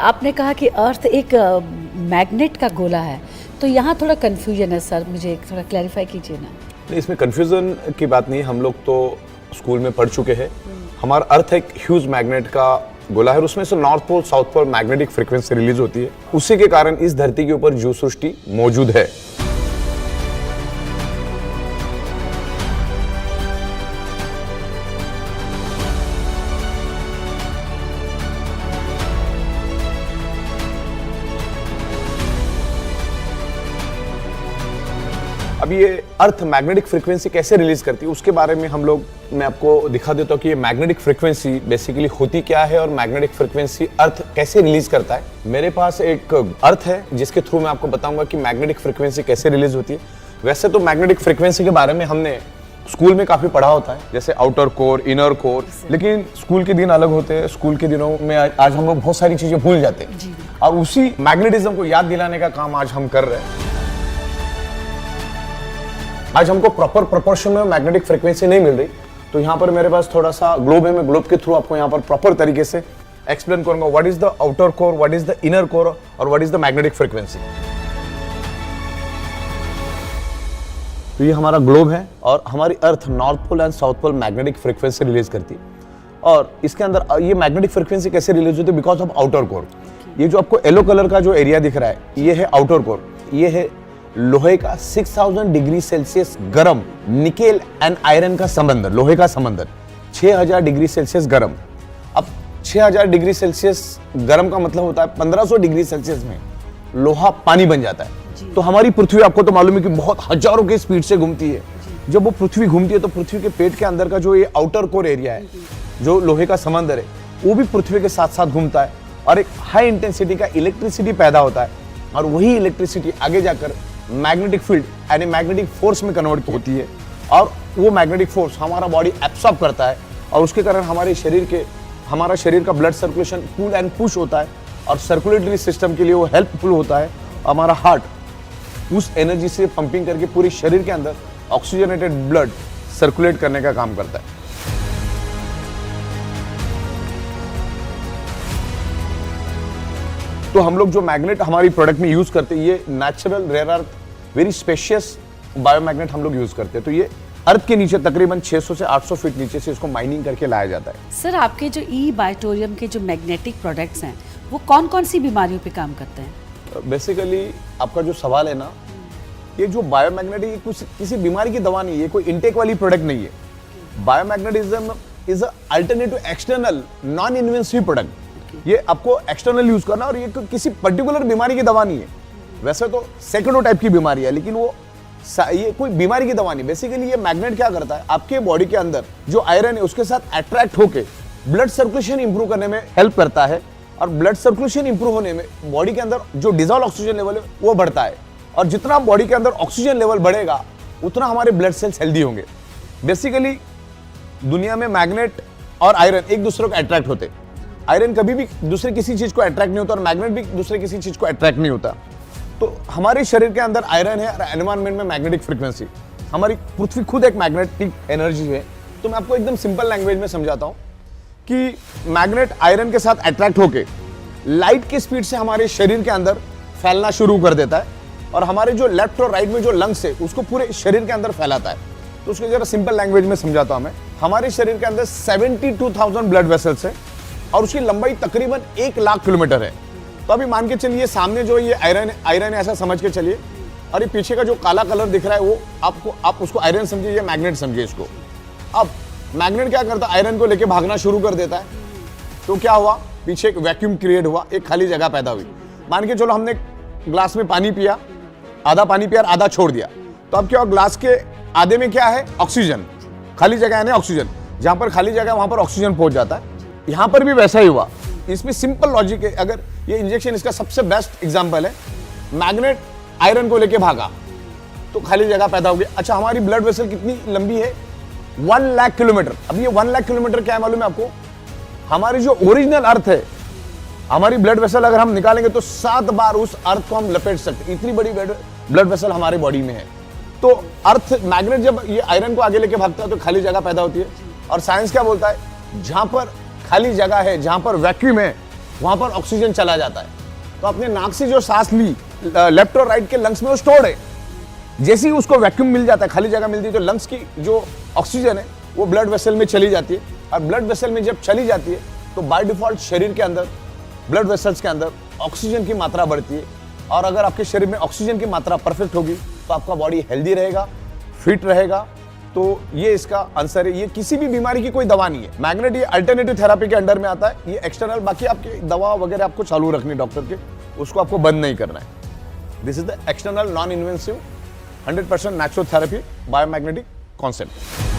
आपने कहा कि अर्थ एक मैग्नेट का गोला है, तो यहाँ थोड़ा कन्फ्यूजन है सर, मुझे थोड़ा क्लैरिफाई कीजिए ना। नहीं, इसमें कन्फ्यूजन की बात नहीं, हम लोग तो स्कूल में पढ़ चुके हैं। हमारा अर्थ एक ह्यूज मैग्नेट का गोला है और उसमें से north pole south pole magnetic frequency release होती है। उसी के कारण इस धरती के ऊपर जीव सृष्टि मौजूद है। अब ये अर्थ मैग्नेटिक फ्रीक्वेंसी कैसे रिलीज करती है उसके बारे में मैं आपको दिखा देता हूँ कि ये मैग्नेटिक फ्रीक्वेंसी बेसिकली होती क्या है और मैग्नेटिक फ्रीक्वेंसी अर्थ कैसे रिलीज करता है। मेरे पास एक अर्थ है जिसके थ्रू मैं आपको बताऊंगा कि मैग्नेटिक फ्रीक्वेंसी कैसे रिलीज होती है। वैसे तो मैग्नेटिक फ्रीक्वेंसी के बारे में हमने स्कूल में काफी पढ़ा होता है, जैसे आउटर कोर, इनर कोर, लेकिन स्कूल के दिन अलग होते हैं। स्कूल के दिनों में आज हम लोग बहुत सारी चीजें भूल जाते हैं और उसी मैग्नेटिज्म को याद दिलाने का काम आज हम कर रहे हैं। आज हमको प्रॉपर प्रोपोर्शन में मैग्नेटिक फ्रीक्वेंसी नहीं मिल रही, तो यहाँ पर मेरे पास थोड़ा सा ग्लोब है। मैं ग्लोब के थ्रू आपको यहाँ पर प्रॉपर तरीके से एक्सप्लेन करूंगा what is the outer core, what is the inner core और what is the magnetic frequency. तो ये हमारा ग्लोब है और हमारी earth north pole and south pole magnetic frequency release करती है। और इसके अंदर ये मैग्नेटिक फ्रीक्वेंसी कैसे रिलीज होती है? Because of outer core. ये जो आपको येलो कलर का जो एरिया दिख रहा है, ये है आउटर कोर। ये है लोहे का 6000 डिग्री सेल्सियस गर्म निकेल एंड आयरन का समंदर, लोहे का समंदर 6000 डिग्री सेल्सियस गर्म। अब 6000 डिग्री सेल्सियस गर्म का मतलब होता है 1500 डिग्री सेल्सियस में लोहा पानी बन जाता है। तो हमारी पृथ्वी, आपको तो मालूम है कि बहुत हजारों के स्पीड से घूमती है। जब वो पृथ्वी घूमती है तो पृथ्वी के पेट के अंदर का जो ये आउटर कोर एरिया है, जो लोहे का समंदर है, वो भी पृथ्वी के साथ साथ घूमता है और एक हाई इंटेंसिटी का इलेक्ट्रिसिटी पैदा होता है और वही इलेक्ट्रिसिटी आगे जाकर मैग्नेटिक फील्ड यानी मैग्नेटिक फोर्स में कन्वर्ट होती है और वो मैग्नेटिक फोर्स हमारा बॉडी एब्सॉर्ब करता है और उसके कारण हमारा शरीर का blood circulation pull and push होता है और सर्कुलेटरी सिस्टम के लिए वो हेल्पफुल होता है। हमारा हार्ट उस एनर्जी से पंपिंग करके पूरे शरीर के अंदर ऑक्सीजनेटेड ब्लड सर्कुलेट करने का काम करता है। तो हम लोग जो मैग्नेट हमारी प्रोडक्ट में यूज करते हैं, ये natural rare earth very spacious biomagnet हम लोग यूज करते हैं। तो ये अर्थ के नीचे तकरीबन 600 से 800 फीट नीचे से इसको माइनिंग करके लाया जाता है। सर, आपके जो ई बायोटोरियम के जो मैग्नेटिक प्रोडक्ट्स हैं, वो कौन कौन सी बीमारियों पे काम करते हैं? बेसिकली आपका जो सवाल है ना, ये जो बायोमैग्नेटिक किसी बीमारी की दवा नहीं है, कोई इनटेक वाली प्रोडक्ट नहीं है। Biomagnetism is alternative external non invasive product. ये आपको एक्सटर्नल यूज करना और ये किसी पर्टिकुलर बीमारी की दवा नहीं है। वैसे तो सेकेंडो टाइप की बीमारी है, लेकिन ये कोई बीमारी की दवा नहीं। बेसिकली ये मैग्नेट क्या करता है, आपके बॉडी के अंदर जो आयरन है उसके साथ अट्रैक्ट होके ब्लड सर्कुलेशन इंप्रूव करने में हेल्प करता है और ब्लड सर्कुलेशन इंप्रूव होने में बॉडी के अंदर जो डिजॉल्व ऑक्सीजन लेवल है वो बढ़ता है और जितना बॉडी के अंदर ऑक्सीजन लेवल बढ़ेगा उतना हमारे ब्लड सेल्स हेल्दी होंगे। बेसिकली दुनिया में मैग्नेट और आयरन एक दूसरे को अट्रैक्ट होते हैं। आयरन कभी भी दूसरे किसी चीज को अट्रैक्ट नहीं होता और मैग्नेट भी दूसरे किसी चीज को अट्रैक्ट नहीं होता। तो हमारे शरीर के अंदर आयरन है और एनवायरनमेंट में मैग्नेटिक फ्रीक्वेंसी। हमारी पृथ्वी खुद एक मैग्नेटिक एनर्जी है। तो मैं आपको एकदम सिंपल लैंग्वेज में समझाता हूं कि मैग्नेट आयरन के साथ अट्रैक्ट होके लाइट की स्पीड से हमारे शरीर के अंदर फैलना शुरू कर देता है और हमारे जो लेफ्ट और राइट में जो लंग्स है उसको पूरे शरीर के अंदर फैलाता है। तो उसको जरा सिंपल लैंग्वेज में समझाता हूं मैं। हमारे शरीर के अंदर 72,000 ब्लड वेसल्स है और उसकी लंबाई तकरीबन 1 लाख किलोमीटर है। तो अभी मान के चलिए सामने जो ये आयरन ऐसा समझ के चलिए और ये पीछे का जो काला कलर दिख रहा है वो आप उसको आयरन समझिए या मैग्नेट समझिए इसको। अब मैग्नेट क्या करता है, आयरन को लेके भागना शुरू कर देता है। तो क्या हुआ, पीछे एक वैक्यूम क्रिएट हुआ, एक खाली जगह पैदा हुई। मान के चलो हमने ग्लास में पानी पिया, आधा पानी पिया और आधा छोड़ दिया। तो अब क्या हुआ, ग्लास के आधे में क्या है, ऑक्सीजन, खाली जगह है ना ऑक्सीजन। जहां पर खाली जगह वहां पर ऑक्सीजन पहुंच जाता है। यहां पर भी वैसा ही हुआ। इसमें सिंपल लॉजिक है। अगर ये इंजेक्शन इसका सबसे बेस्ट एग्जांपल है। मैग्नेट आयरन को लेके भागा तो खाली जगह पैदा हो गई। अच्छा, हमारी ब्लड वेसल कितनी लंबी है, 1 लाख किलोमीटर। अब ये 1 लाख किलोमीटर क्या है मालूम है आपको, हमारी जो ओरिजिनल अर्थ है, हमारी ब्लड वेसल अगर हम निकालेंगे तो 7 बार उस अर्थ को हम लपेट सकते। इतनी बड़ी ब्लड वेसल हमारे बॉडी में है। तो अर्थ मैग्नेट जब ये आयरन को आगे लेके भागता है तो खाली जगह पैदा होती है। और साइंस क्या बोलता है, जहां पर खाली जगह है, जहां पर वैक्यूम है, वहां पर ऑक्सीजन चला जाता है। तो अपने नाक से जो सांस ली लेफ्ट और राइट के लंग्स में वो स्टोर्ड है। जैसे ही उसको वैक्यूम मिल जाता है, खाली जगह मिलती है, तो लंग्स की जो ऑक्सीजन है वो ब्लड वेसल में चली जाती है। और ब्लड वेसल में जब चली जाती है तो बाय डिफॉल्ट शरीर के अंदर ब्लड वेसल्स के अंदर ऑक्सीजन की मात्रा बढ़ती है। और अगर आपके शरीर में ऑक्सीजन की मात्रा परफेक्ट होगी तो आपका बॉडी हेल्दी रहेगा, फिट रहेगा। तो ये इसका आंसर है। ये किसी भी बीमारी की कोई दवा नहीं है। मैग्नेट ये अल्टरनेटिव थेरेपी के अंडर में आता है। ये एक्सटर्नल, बाकी आपकी दवा वगैरह आपको चालू रखनी डॉक्टर के, उसको आपको बंद नहीं करना है। This is the external non invasive 100% natural therapy biomagnetic concept.